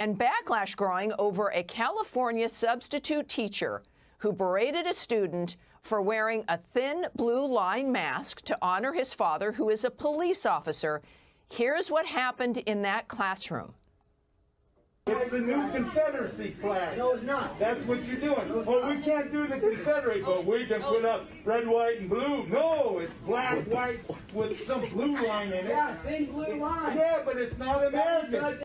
And backlash growing over a California substitute teacher who berated a student for wearing a thin blue line mask to honor his father, who is a police officer. Here's what happened in that classroom. It's the new Confederacy flag. No, it's not. That's what you're doing. Well, we can't do the Confederate, but we can put up red, white, and blue. No, it's black, white, with some blue line in it. Yeah, thin blue line. Yeah, but it's not American.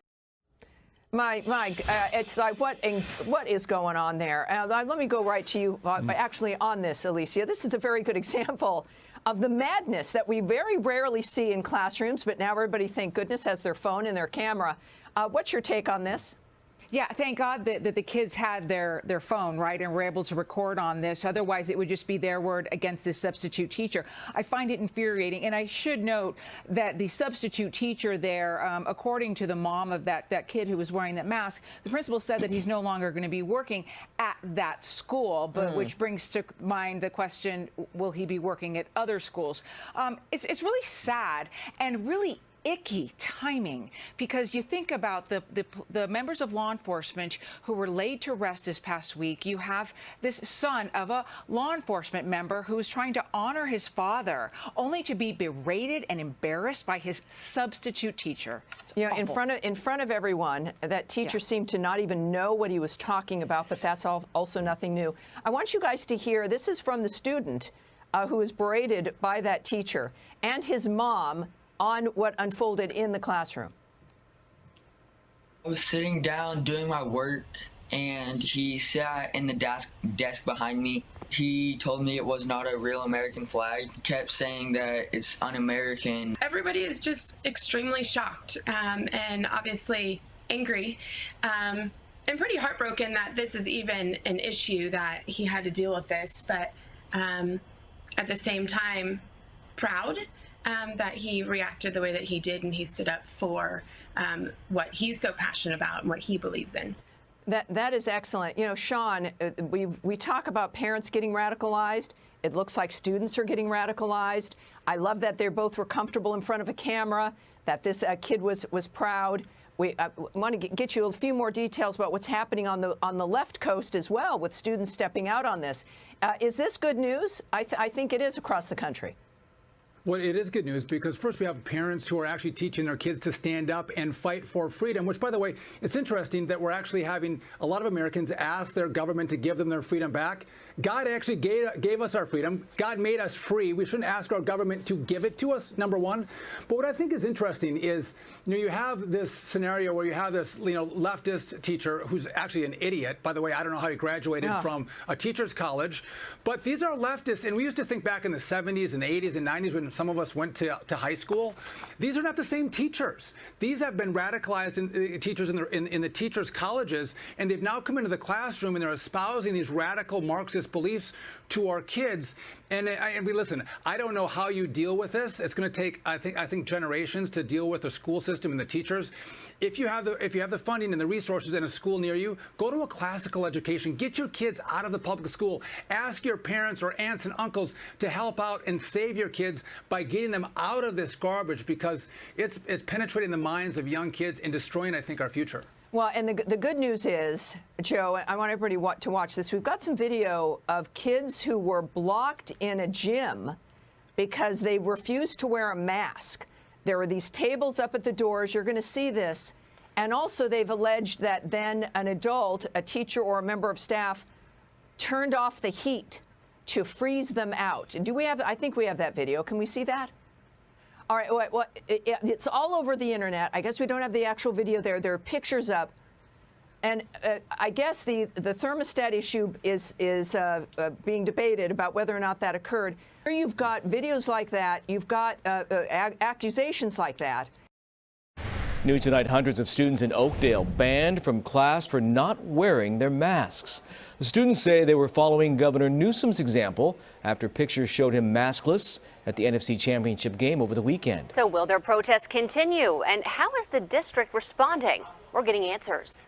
It's like, what is going on there? Let me go right to you, actually, on this, Alicia. This is a very good example of the madness that we very rarely see in classrooms, but now everybody, thank goodness, has their phone and their camera. What's your take on this? Yeah, thank God that the kids had their phone, right, and were able to record on this. Otherwise, it would just be their word against this substitute teacher. I find it infuriating. And I should note that the substitute teacher there, according to the mom of that kid who was wearing that mask, the principal said that he's no longer going to be working at that school, but which brings to mind the question, will he be working at other schools? It's really sad and really icky timing, because you think about the members of law enforcement who were laid to rest this past week. You have this son of a law enforcement member who is trying to honor his father, only to be berated and embarrassed by his substitute teacher. Yeah, in front of everyone. That teacher seemed to not even know what he was talking about, but that's also nothing new. I want you guys to hear, this is from the student who was berated by that teacher and his mom on what unfolded in the classroom. I was sitting down doing my work, and he sat in the desk behind me. He told me it was not a real American flag. He kept saying that it's un-American. Everybody is just extremely shocked and obviously angry and pretty heartbroken that this is even an issue, that he had to deal with this, but at the same time, proud that he reacted the way that he did, and he stood up for what he's so passionate about and what he believes in. That is excellent. You know, Sean, we talk about parents getting radicalized. It looks like students are getting radicalized. I love that they both were comfortable in front of a camera, that this kid was proud. We want to get you a few more details about what's happening on the left coast as well, with students stepping out on this. Is this good news? I think it is across the country. Well, it is good news, because first we have parents who are actually teaching their kids to stand up and fight for freedom, which, by the way, it's interesting that we're actually having a lot of Americans ask their government to give them their freedom back. God actually gave us our freedom. God made us free. We shouldn't ask our government to give it to us, number one. But what I think is interesting is, you have this scenario where you have this, leftist teacher who's actually an idiot. By the way, I don't know how he graduated from a teacher's college. But these are leftists, and we used to think back in the 70s and 80s and 90s when some of us went to high school. These are not the same teachers. These have been radicalized teachers in the teachers' colleges, and they've now come into the classroom and they're espousing these radical Marxist beliefs to our kids. And listen, I don't know how you deal with this. It's going to take, I think, generations to deal with the school system and the teachers. If you have the funding and the resources in a school near you, go to a classical education. Get your kids out of the public school. Ask your parents or aunts and uncles to help out and save your kids by getting them out of this garbage, because it's penetrating the minds of young kids and destroying, I think, our future. Well, and the good news is, Joe, I want everybody to watch this. We've got some video of kids who were blocked in a gym because they refused to wear a mask. There were these tables up at the doors. You're going to see this. And also, they've alleged that then an adult, a teacher or a member of staff, turned off the heat to freeze them out. Do we have? I think we have that video. Can we see that? All right. Well, it's all over the internet. I guess we don't have the actual video there. There are pictures up. And I guess the thermostat issue is being debated about whether or not that occurred. Here you've got videos like that. You've got accusations like that. New tonight, hundreds of students in Oakdale banned from class for not wearing their masks. The students say they were following Governor Newsom's example after pictures showed him maskless at the NFC Championship game over the weekend. So will their protests continue? And how is the district responding? We're getting answers.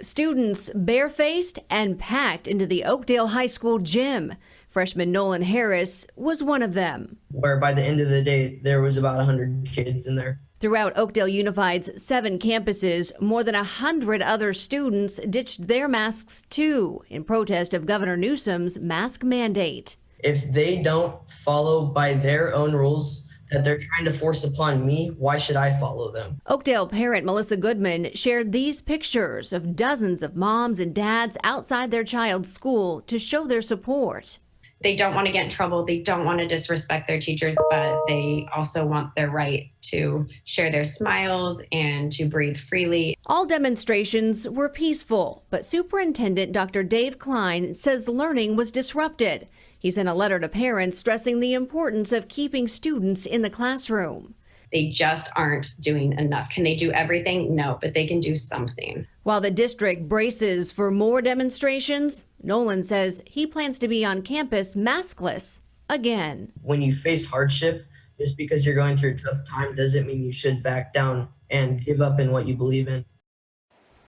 Students barefaced and packed into the Oakdale High School gym. Freshman Nolan Harris was one of them. Where by the end of the day, there was about 100 kids in there. Throughout Oakdale Unified's 7 campuses, more than 100 other students ditched their masks too in protest of Governor Newsom's mask mandate. If they don't follow by their own rules that they're trying to force upon me, why should I follow them? Oakdale parent Melissa Goodman shared these pictures of dozens of moms and dads outside their child's school to show their support. They don't want to get in trouble. They don't want to disrespect their teachers, but they also want their right to share their smiles and to breathe freely. All demonstrations were peaceful, but Superintendent Dr. Dave Klein says learning was disrupted. He sent a letter to parents stressing the importance of keeping students in the classroom. They just aren't doing enough. Can they do everything? No, but they can do something. While the district braces for more demonstrations, Nolan says he plans to be on campus maskless again. When you face hardship, just because you're going through a tough time doesn't mean you should back down and give up in what you believe in.